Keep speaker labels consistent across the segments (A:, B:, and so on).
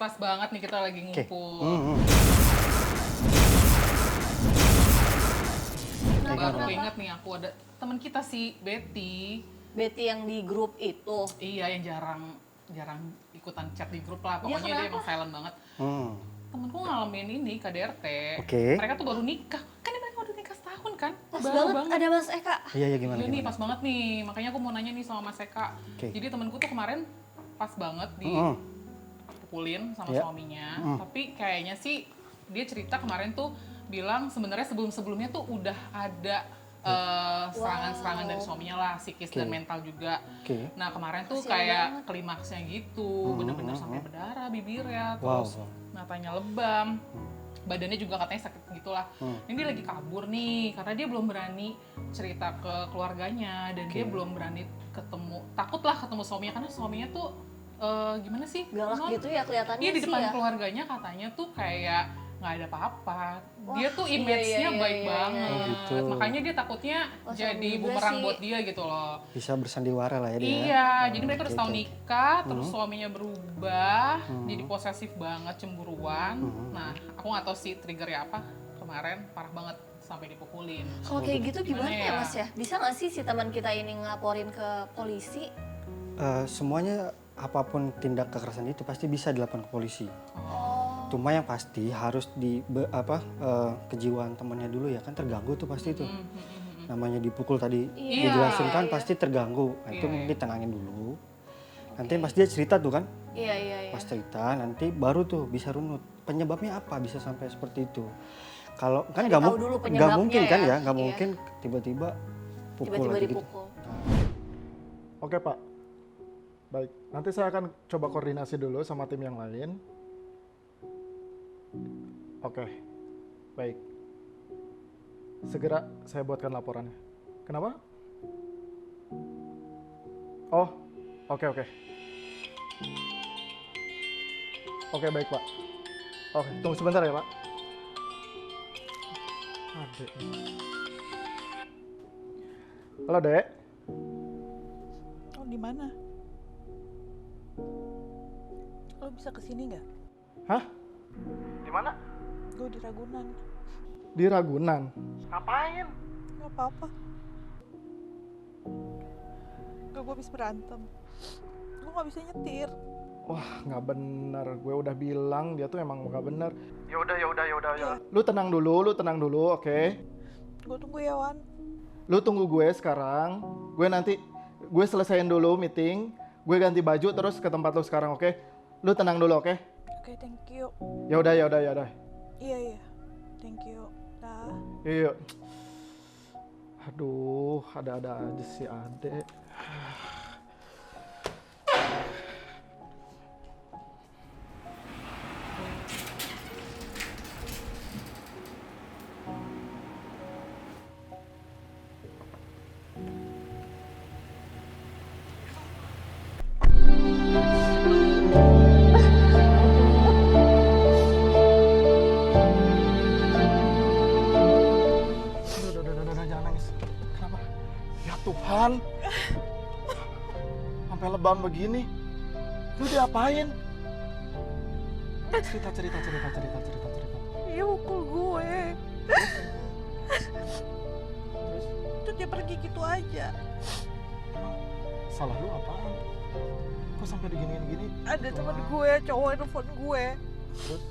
A: pas banget nih kita lagi ngumpul. Baru ingat nih aku ada teman kita si Betty.
B: Betty yang di grup itu.
A: Iya, yang jarang ikutan chat di grup lah. Pokoknya dia emang silent banget. Temenku ngalamin ini KDRT. Mereka tuh baru nikah. Kan mereka udah nikah setahun kan?
B: Pas banget ada Mas Eka.
C: Iya gimana?
A: Iya nih pas banget nih. Makanya aku mau nanya nih sama Mas Eka. Jadi temenku tuh kemarin pas banget dipukulin sama suaminya. Tapi kayaknya sih dia cerita kemarin tuh bilang sebenarnya sebelumnya tuh udah ada serangan-serangan dari suaminya lah, psikis dan mental juga. Nah kemarin tuh kayak klimaksnya gitu, bener-bener sampai berdarah bibirnya, terus matanya lebam, badannya juga katanya sakit gitulah. Ini dia lagi kabur nih, karena dia belum berani cerita ke keluarganya dan dia belum berani takut lah ketemu suaminya karena suaminya tuh gimana sih?
B: Galak gitu ya kelihatannya sih.
A: Iya di depan
B: ya.
A: keluarganya katanya tuh kayak nggak ada apa-apa. Dia tuh image-nya baik banget.
C: Gitu.
A: Makanya dia takutnya jadi bumerang buat dia gitu loh.
C: Bisa bersandiwara lah ya dia.
A: Iya, jadi mereka udah setahun nikah, terus suaminya berubah, jadi posesif banget, cemburuan. Nah, aku nggak tahu sih triggernya apa kemarin, parah banget sampai dipukulin.
B: Kalau kayak gitu gimana
A: Gimana
B: ya
A: ya?
B: Mas ya? Bisa nggak sih si teman kita ini ngelaporin ke polisi?
C: Semuanya apapun tindak kekerasan itu pasti bisa dilaporkan ke polisi. Cuma yang pasti harus kejiwaan temannya dulu ya kan terganggu tuh pasti itu. Namanya dipukul tadi dijelasin kan pasti terganggu. Nah, itu mungkin ditenangin dulu. Nanti pas dia cerita tuh kan.
B: Iya.
C: Pas cerita nanti baru tuh bisa runut. Penyebabnya apa bisa sampai seperti itu. Kalau kan nggak mungkin kan ya, nggak mungkin tiba-tiba pukul
B: Tiba-tiba
C: lagi gitu.
B: dipukul.
D: Oke Pak, baik. Nanti saya akan coba koordinasi dulu sama tim yang lain. Oke, baik. Segera saya buatkan laporannya. Kenapa? Oh, oke. Oke, baik Pak. Oke, tunggu sebentar ya Pak. Adek. Halo Dek.
E: Oh, di mana? Lo bisa kesini nggak?
D: Hah? Di mana?
E: Gue di Ragunan.
D: Di Ragunan. Ngapain?
E: Gak apa-apa. Gue habis berantem. Gue nggak bisa nyetir.
D: Wah, nggak bener. Gue udah bilang dia tuh emang nggak bener. Yaudah. Lu tenang dulu, oke?
E: Gue tunggu ya, Wan.
D: Lu tunggu gue sekarang. Gue selesaiin dulu meeting. Gue ganti baju terus ke tempat lu sekarang, oke? Lu tenang dulu, oke?
E: Oke, thank you.
D: Yaudah.
E: Iya. Thank you. Dah.
D: Yuk. Aduh, ada-ada aja si Ade. Udah, jangan nangis. Kenapa? Ya Tuhan. Sampai lebam begini. Lu diapain? Cerita.
E: Iya, pukul gue. Terus dia pergi gitu aja.
D: Salah lu apaan? Kok sampai diginiin gini?
E: Ada teman gue, cowok yang nelfon gue.
D: Terus?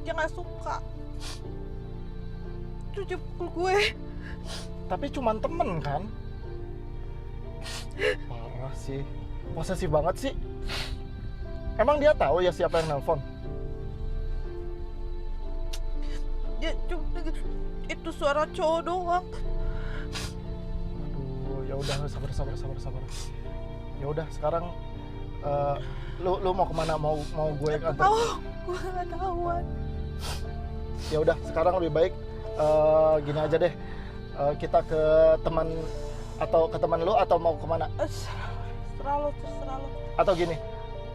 E: Dia nggak suka. Terus dia pukul gue.
D: Tapi cuman temen kan? Parah sih. Posesif banget sih. Emang dia tahu ya siapa yang nelpon?
E: Dia cuma itu suara cowok doang.
D: Aduh, ya udah sabar. Ya udah sekarang lu mau kemana? Mau gue antar?
E: Tahu, gue nggak tahu, Wan.
D: Ya udah sekarang lebih baik gini aja deh. Kita ke teman atau ke teman lu atau mau kemana?
E: Terserah lo.
D: Atau gini,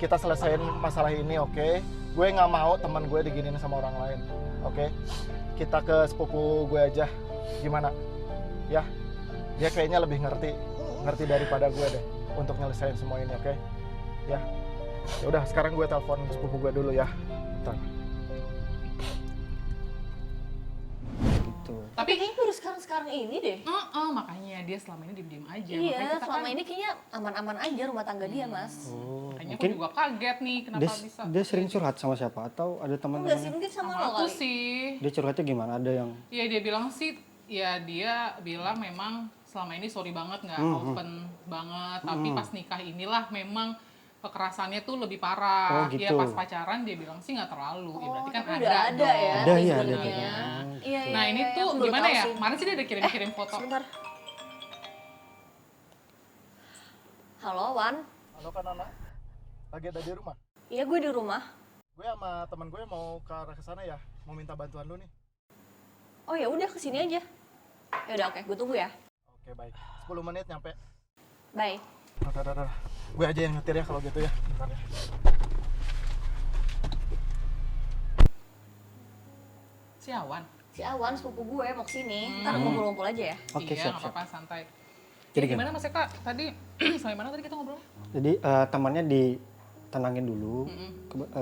D: kita selesaiin masalah ini, oke? Gue nggak mau teman gue diginiin sama orang lain, oke? Kita ke sepupu gue aja, gimana? Ya, dia kayaknya lebih ngerti daripada gue deh untuk nyelesain semua ini, oke? Ya, Ya udah, sekarang gue telepon sepupu gue dulu ya. Bentar.
C: Gitu.
B: Tapi kayaknya baru sekarang ini deh.
A: Makanya dia selama ini diem-diem aja.
B: Iya,
A: Makanya kita
B: selama
A: kan,
B: ini kayaknya aman-aman aja rumah tangga dia, Mas.
C: Oh,
A: makanya aku
C: mungkin
A: juga kaget nih kenapa
C: dia,
A: bisa.
C: dia sering curhat sama siapa atau ada
B: Enggak sih,
C: teman-temannya?
B: mungkin sama
A: Sama
B: lo
A: aku
B: kali.
A: sih.
C: Dia curhatnya gimana? Ada yang
A: Ya dia bilang sih, ya dia bilang memang selama ini sorry banget nggak open banget. Tapi pas nikah inilah memang kekerasannya tuh lebih parah.
C: Oh, gitu.
A: Ya pas pacaran dia bilang sih nggak terlalu. Ya berarti kan
B: tapi
A: ada
B: udah ada
A: dong.
B: ya.
C: ada ya, ada.
B: triggernya. Iya, iya.
A: Nah ini
B: iya,
A: tuh
B: aku baru
A: gimana
B: tahu
A: ya?
B: sih.
A: Kemarin sih dia ada kirim-kirim foto.
B: Sebentar. Halo, Wan.
D: Halo kan Nana? Lagi ada di rumah?
B: Iya, gue di rumah.
D: Gue sama teman gue mau ke arah ke sana ya. Mau minta bantuan lu nih.
B: Oh ya udah kesini aja. Ya udah, oke, gue tunggu ya.
D: Oke, baik. 10 menit nyampe.
B: Bye.
D: Udah. Gue aja yang nyetir ya kalau gitu ya. Bentar ya.
A: Si Awan.
B: Si Awan sepupu gue mau kesini. Ntar ngumpul-ngumpul aja ya.
C: Oke,
A: Iya,
C: siap,
A: nggak apa-apa, santai.
C: Jadi
A: Jadi gimana Mas Eka? Tadi sampai mana tadi kita ngobrol?
C: Jadi temannya ditenangin dulu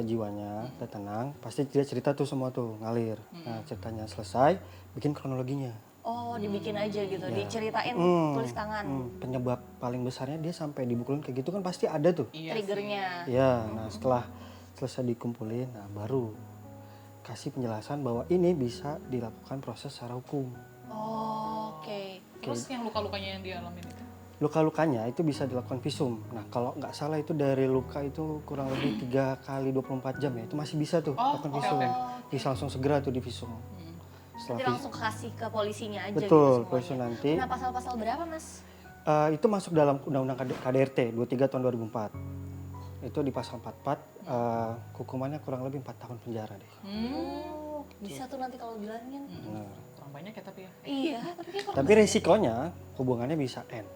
C: jiwanya, udah tenang. Pasti dia cerita tuh semua tuh ngalir. Nah ceritanya selesai, bikin kronologinya.
B: Oh, dibikin aja gitu.
C: Ya.
B: Diceritain tulis tangan.
C: Penyebab paling besarnya dia sampai dibukulin kayak gitu kan pasti ada tuh.
A: Iya
B: Triggernya.
C: Ya, nah setelah selesai dikumpulin, nah baru kasih penjelasan bahwa ini bisa dilakukan proses secara hukum.
B: Oh, oke.
A: Terus yang luka-lukanya yang dia alamin itu?
C: Luka-lukanya itu bisa dilakukan visum. Nah kalau nggak salah itu dari luka itu kurang lebih 3 kali 24 jam ya, itu masih bisa tuh lakukan visum. Bisa langsung segera tuh di visum.
B: Nanti langsung kasih ke polisinya aja
C: Betul,
B: gitu
C: polisi
B: semuanya.
C: nanti.
B: Nah, pasal-pasal berapa, Mas?
C: Itu masuk dalam Undang-Undang KDRT 23 tahun 2004. Itu di pasal 44, hukumannya kurang lebih 4 tahun penjara deh.
B: Oh, bisa tuh nanti kalau bilangin.
C: Benar.
A: Kurang banyak ya tapi ya.
B: Iya, tapi kayak kalau
C: Tapi resikonya hubungannya bisa end.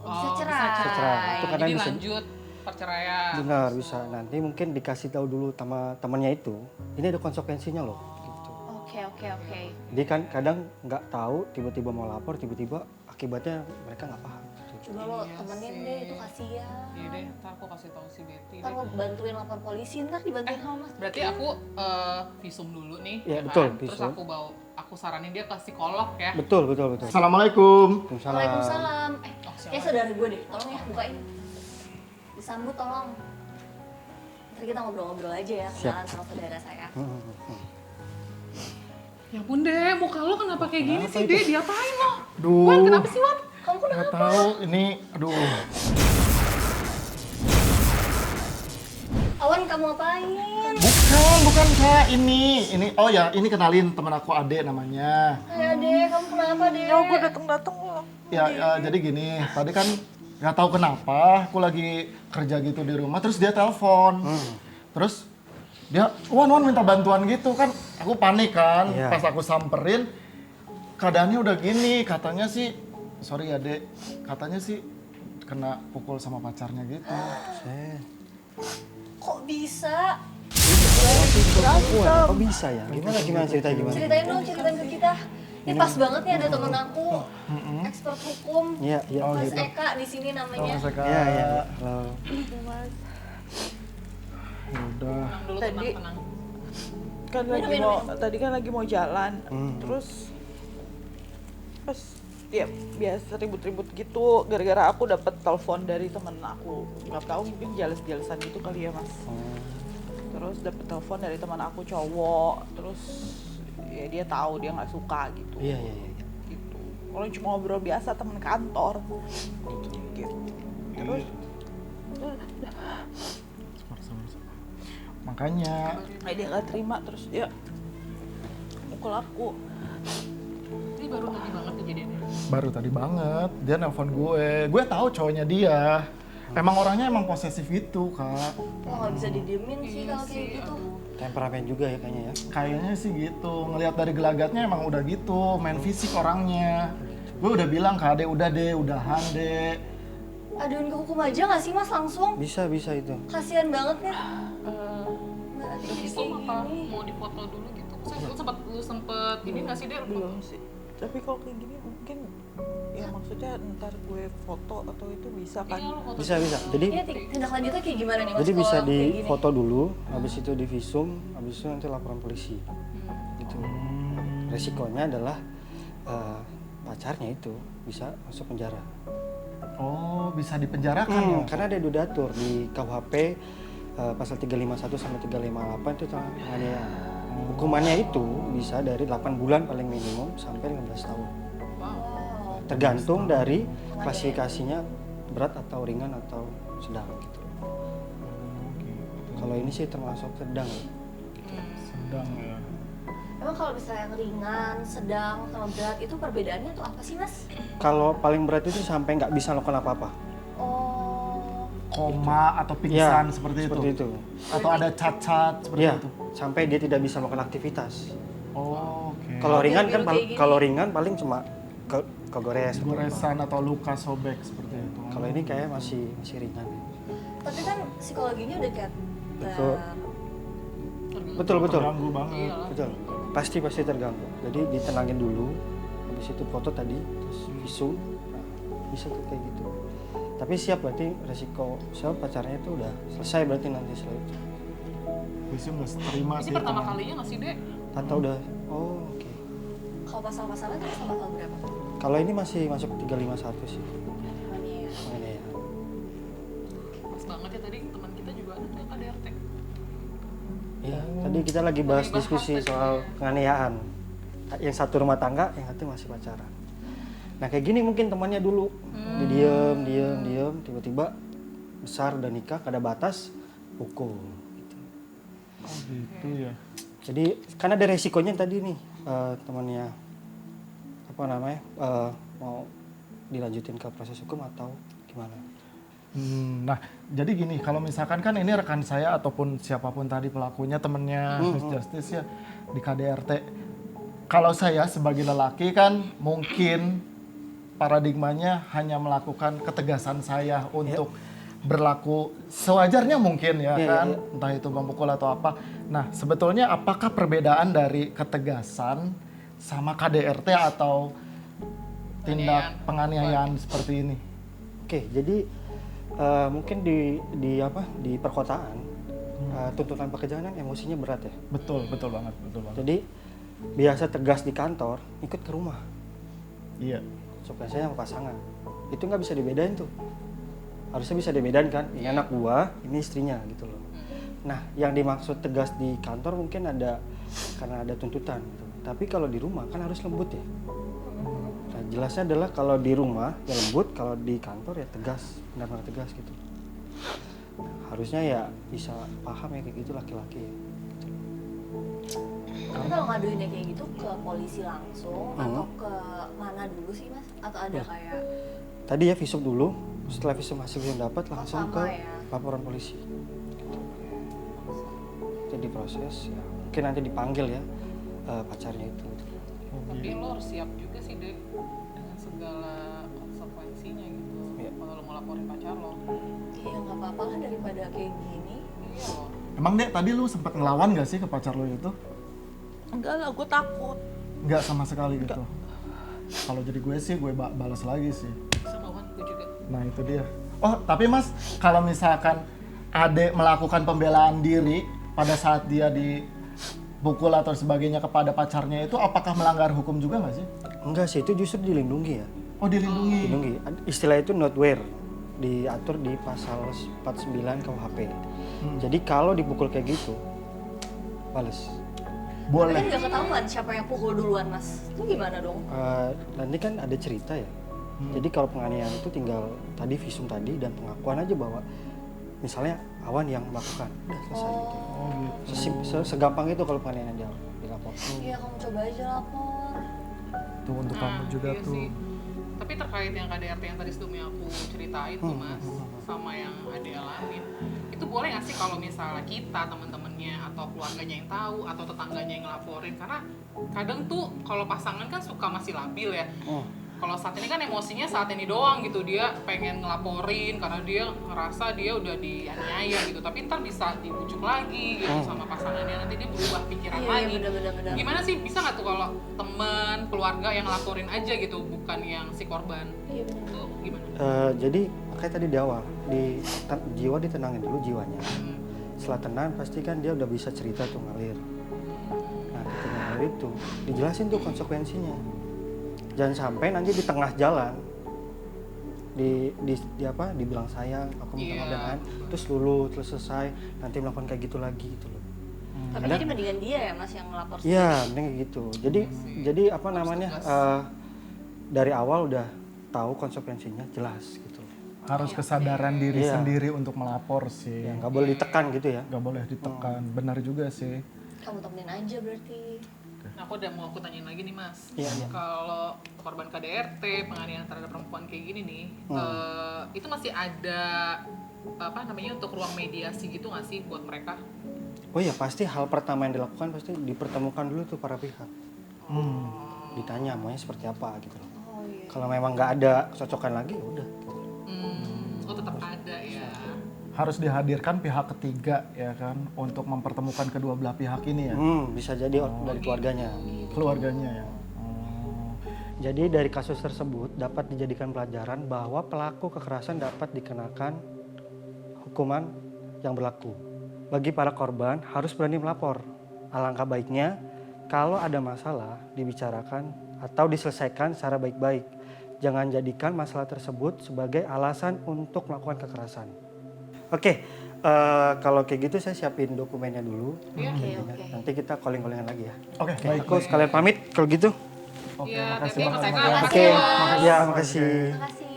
B: bisa
A: Oh,
B: cerai.
A: bisa
C: cerai. Itu kadang
A: Jadi
C: bisa-
A: lanjut perceraian.
C: Benar, bisa. Nanti mungkin dikasih tahu dulu sama temannya itu, ini ada konsekuensinya loh. Gitu.
B: Oke.
C: Jadi kan kadang nggak tahu, tiba-tiba mau lapor, tiba-tiba akibatnya mereka nggak paham.
B: Coba lo
A: Iya
B: temenin
A: sih.
B: deh, itu kasihan.
A: Iya deh, ntar aku kasih tahu si Betty
B: Ntar
A: deh.
B: lo bantuin lapor polisi, ntar dibantuin sama Mas.
A: Berarti aku visum dulu nih,
C: Iya,
A: ya
C: betul,
A: kan? Terus
C: visum.
A: aku saranin dia ke psikolog ya.
C: Betul.
D: Assalamualaikum.
B: Waalaikumsalam.
A: Oh,
B: Kayak saudara gue deh, tolong ya bukain. Disambut tolong. Nanti kita ngobrol-ngobrol aja ya, kenalan sama saudara saya.
A: Ya ampun deh, muka lo kenapa kayak gini sih, Deh? Diapain lo?
D: Duh.
A: Wan, kenapa sih, Wan?
B: Kamu kenapa?
D: Nggak tahu ini, aduh.
B: Awan, kamu apain?
D: Bukan Kak, ini. Oh ya, ini kenalin teman aku Ade namanya.
B: Hai Ade, kamu kenapa Ade?
E: Ya gue datang lo.
D: Ya, jadi gini, tadi kan nggak tahu kenapa aku lagi kerja gitu di rumah, terus dia telepon. Terus dia, Wan minta bantuan gitu kan, aku panik kan.
C: Iya.
D: Pas aku samperin, keadaannya udah gini, katanya sih, sorry ya Dek, katanya sih kena pukul sama pacarnya gitu.
B: Kok bisa?
C: Kok bisa ya? Gimana ceritanya gimana?
B: Ceritain ke kita. Ini pas banget nih ada temen aku, expert hukum,
C: Iya.
B: Mas
D: gitu.
B: Eka di sini namanya.
C: Iya. Halo.
D: Udah.
A: Tenang dulu,
E: Tadi-
A: tenang.
E: Kan tadi kan lagi mau jalan. Terus pas ya biasa ribut-ribut gitu gara-gara aku dapat telepon dari temen aku. Nggak tahu mungkin jelas-jelasan gitu kali ya, Mas. Terus dapat telepon dari teman aku cowok. Terus ya dia tahu dia nggak suka gitu.
C: Iya.
E: Gitu. Kalau cuma ngobrol biasa temen kantor. Gitu. Terus
D: Makanya,
E: dia nggak terima terus dia mukul aku.
A: Ini baru tadi banget kejadiannya.
D: baru tadi banget, dia nelpon gue tahu cowoknya dia. Emang orangnya emang posesif itu, Kak.
B: Wah, nggak bisa didiemin sih kalau kayak gitu.
C: Temperamen juga ya kayaknya ya.
D: Kayaknya sih gitu, ngelihat dari gelagatnya emang udah gitu, main fisik orangnya. Gue udah bilang ke Ade, udah deh, udahan deh.
B: Aduin ke hukum aja nggak sih Mas langsung?
C: Bisa itu.
B: Kasian banget ya. Nggak ada
A: Udah visum apa? Mau dipoto dulu gitu. Lu sempet ini nggak sih, Deh?
E: Belum sih. Tapi kalau kayak gini mungkin ya maksudnya ntar gue foto atau itu bisa kan?
A: Iya, lo foto
C: Bisa.
A: dulu.
C: Jadi
B: Ini tindak lanjutnya kayak gimana nih Mas?
C: Jadi bisa
B: kalau kayak gini?
C: difoto dulu, habis itu divisum, habis itu nanti laporan polisi. Gitu. Resikonya adalah pacarnya itu bisa masuk penjara.
D: Oh, bisa dipenjarakan ya?
C: Karena ada diatur di KUHP pasal 351 sampai 358 itu tentang penganiayaan. Hukumannya itu bisa dari 8 bulan paling minimum sampai 15 tahun.
B: Wow.
C: Tergantung dari klasifikasinya berat atau ringan atau sedang gitu. Kalau ini sih termasuk sedang.
D: Sedang ya.
B: Emang kalau misalnya yang ringan, sedang, sama berat itu perbedaannya tuh apa sih Mas?
C: Kalau paling berat itu sampai nggak bisa melakukan apa-apa.
B: Oh,
D: Koma atau pingsan seperti itu? Atau ada cacat seperti
C: Iya,
D: itu?
C: sampai dia tidak bisa melakukan aktivitas.
D: Oh, oke.
C: Kalau ringan kan
B: biru kayak gini.
C: kalau ringan paling cuma kegores.
D: Goresan atau luka sobek seperti itu.
C: Kalau ini kayak masih ringan.
B: tapi kan psikologinya udah kayak
C: Betul. Betul.
D: Terganggu banget.
A: Iyalah.
C: Betul. Pasti terganggu. Jadi ditenangin dulu. Habis itu foto tadi, terus visum. Nah, bisa tuh kayak gitu. Tapi siap berarti resiko pacarnya itu udah selesai berarti nanti setelah itu.
D: Visum udah terima
A: Ini
D: sih.
A: pertama
D: teman.
A: kalinya nggak sih, Dek?
C: Tante udah, oh oke.
B: kalau pasal-pasalnya tuh pasal berapa?
C: Kalau ini masih masuk 351 sih.
B: Iya.
C: Penganiayaan.
A: Pas banget ya tadi teman kita juga ada tuh KDRT.
C: Iya, tadi kita lagi bahas
A: Lagi bahas
C: diskusi
A: tadi.
C: soal penganiayaan. Yang satu rumah tangga, yang satu masih pacaran. Nah kayak gini mungkin temannya dulu, dia diem, tiba-tiba besar udah nikah, ada batas, pukul. Gitu.
D: Oh gitu ya.
C: Jadi kan ada resikonya tadi nih temannya apa namanya mau dilanjutin ke proses hukum atau gimana?
D: Nah, jadi gini, kalau misalkan kan ini rekan saya ataupun siapapun tadi pelakunya temennya Miss Justice ya di KDRT. Kalau saya sebagai lelaki kan mungkin paradigmanya hanya melakukan ketegasan saya untuk berlaku sewajarnya mungkin ya kan, entah itu memukul atau apa. Nah, sebetulnya apakah perbedaan dari ketegasan sama KDRT atau tindak penganiayaan seperti ini?
C: Oke, jadi mungkin di perkotaan tuntutan pekerjaan kan emosinya berat ya.
D: Betul banget.
C: Jadi biasa tegas di kantor, ikut ke rumah.
D: Iya.
C: Supaya saya sama pasangan. Itu nggak bisa dibedain tuh. Harusnya bisa dibedain kan, ini anak gua, ini istrinya gitu loh. Nah, yang dimaksud tegas di kantor mungkin ada karena ada tuntutan gitu. Tapi kalau di rumah kan harus lembut ya. Nah, jelasnya adalah kalau di rumah ya lembut, kalau di kantor ya tegas, benar-benar tegas gitu. Nah, harusnya ya bisa paham ya kayak gitu laki-laki ya.
B: Tapi kalau ngaduinnya kayak gitu ke polisi langsung atau ke mana dulu sih Mas? Atau ada kayak
C: Tadi ya visum dulu, setelah visum hasil visum dapat langsung
B: sama
C: ke
B: ya?
C: laporan polisi. Jadi proses ya mungkin nanti dipanggil ya pacarnya itu.
A: Tapi lo harus siap juga sih, Dek, dengan segala konsekuensinya gitu.
C: Iya.
A: Kalau lo mau laporin pacar lo.
B: Iya nggak apa-apa lah daripada kayak gini.
A: Iya loh.
D: Emang Dek, tadi lu sempat ngelawan gak sih ke pacar lu itu?
E: Enggak lah, gue takut.
D: Nggak sama sekali gitu. Kalau jadi gue sih, gue balas lagi sih.
A: Sama Wan, gue juga.
D: Nah itu dia. Oh tapi Mas, kalau misalkan Ade melakukan pembelaan diri pada saat dia dipukul atau sebagainya kepada pacarnya itu, apakah melanggar hukum juga nggak sih?
C: Enggak sih, itu justru dilindungi ya.
D: Oh dilindungi.
C: Dilindungi. Istilah itu notwear, diatur di pasal 49 KUHP. Jadi kalau dipukul kayak gitu, bales.
B: Tapi
D: Boleh.
B: kan nggak ketahuan siapa yang pukul duluan Mas. Itu gimana dong?
C: Nanti kan ada cerita ya. Jadi kalau penganiayaan itu tinggal tadi visum tadi dan pengakuan aja bahwa misalnya Awan yang melakukan, udah selesai gitu.
D: Oh gitu.
C: Segampang itu kalau penganiayaan dilaporkan.
B: Iya kamu coba aja lapor.
D: Tuh untuk kamu juga
A: iya
D: tuh.
A: sih. Tapi terkait yang KDRT yang tadi sebelumnya aku ceritain tuh Mas, sama yang Ade alamin, itu boleh nggak sih kalau misalnya kita teman-temannya atau keluarganya yang tahu atau tetangganya yang ngelaporin? Karena kadang tuh kalau pasangan kan suka masih labil ya. kalau saat ini kan emosinya saat ini doang gitu, dia pengen ngelaporin karena dia ngerasa dia udah dianiaya gitu, tapi ntar bisa dibujuk lagi gitu sama pasangannya, nanti dia berubah pikiran
B: Iya,
A: lagi.
B: bener.
A: Gimana sih, bisa nggak tuh kalau temen, keluarga yang ngelaporin aja gitu, bukan yang si korban?
B: Iya bener.
A: Itu gimana?
C: Jadi kayak tadi di awal, jiwa ditenangin dulu jiwanya. Setelah tenang pasti kan dia udah bisa cerita tuh, ngalir. Nah ketika ngalir itu dijelasin tuh konsekuensinya. Jangan sampai nanti di tengah jalan dibilang sayang, aku minta maaf dengan, terus lulu, terus selesai, nanti melakukan kayak gitu lagi gitu loh.
B: Tapi jadi mendingan dia ya Mas yang ngelapor sendiri.
C: Iya, mending kayak gitu. Jadi apa namanya, dari awal udah tahu konsekuensinya, jelas gitu.
D: Harus kesadaran diri
C: Iya.
D: sendiri untuk melapor sih.
C: Ya, nggak boleh ditekan gitu ya.
D: Nggak boleh ditekan. Benar juga sih.
B: Kamu temenin aja berarti.
A: Nah, aku udah mau tanyain lagi nih Mas.
C: Iya.
A: Kalau korban KDRT, penganiayaan terhadap perempuan kayak gini nih, itu masih ada apa namanya untuk ruang mediasi gitu nggak sih buat mereka?
C: Oh iya, pasti hal pertama yang dilakukan pasti dipertemukan dulu tuh para pihak. Ditanya maunya seperti apa gitu loh.
B: Oh iya.
C: Kalau memang nggak ada kecocokan lagi, ya udah. Gitu.
A: Oh tetap ada ya.
D: Harus dihadirkan pihak ketiga ya kan untuk mempertemukan kedua belah pihak ini ya.
C: Bisa jadi dari keluarganya.
D: Keluarganya ya.
C: Jadi dari kasus tersebut dapat dijadikan pelajaran bahwa pelaku kekerasan dapat dikenakan hukuman yang berlaku. Bagi para korban harus berani melapor. Alangkah baiknya kalau ada masalah dibicarakan atau diselesaikan secara baik-baik. Jangan jadikan masalah tersebut sebagai alasan untuk melakukan kekerasan. Oke, kalau kayak gitu saya siapin dokumennya dulu.
B: Oke.
C: Nanti kita calling-callingan lagi ya.
D: Oke, baik.
C: Aku sekalian pamit kalau gitu.
D: Oke,
A: Iya,
D: makasih
A: tapi
D: banget.
A: Mas Eka,
D: Mas.
A: makasih
C: Oke,
A: Mas.
C: ya makasih.
B: Makasih.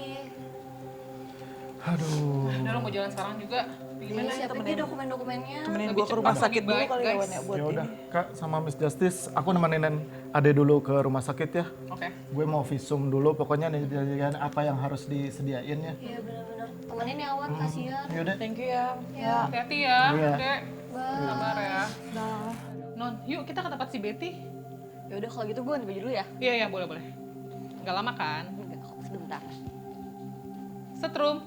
D: Aduh.
A: Udah lo mau jalan sekarang juga. Gimana?
B: Siapin aja dokumen-dokumennya.
E: Temenin
A: Lebih
E: gue ke rumah
A: cepat,
E: sakit
A: lebih
E: dulu
A: baik,
E: kali ya
A: guys.
E: Wan ya buat
D: Ya
E: ini.
D: udah, Kak sama Miss Justice, aku nemenin Ade dulu ke rumah sakit ya.
A: Oke.
D: Gue mau visum dulu, pokoknya nih apa yang harus disediain ya.
B: Iya benar-benar. Temenin ya Wan, kasihan.
D: Yaudah.
E: Thank you ya.
B: Ya.
A: Hati-hati ya,
D: Iya.
A: Dek.
B: Bye.
A: Sabar ya.
E: Nah.
A: Non, yuk kita ke tempat si Betty.
B: Ya udah kalau gitu gue ganti baju dulu ya.
A: Iya, boleh. Nggak lama kan?
B: Enggak, kok sebentar.
A: Setrum.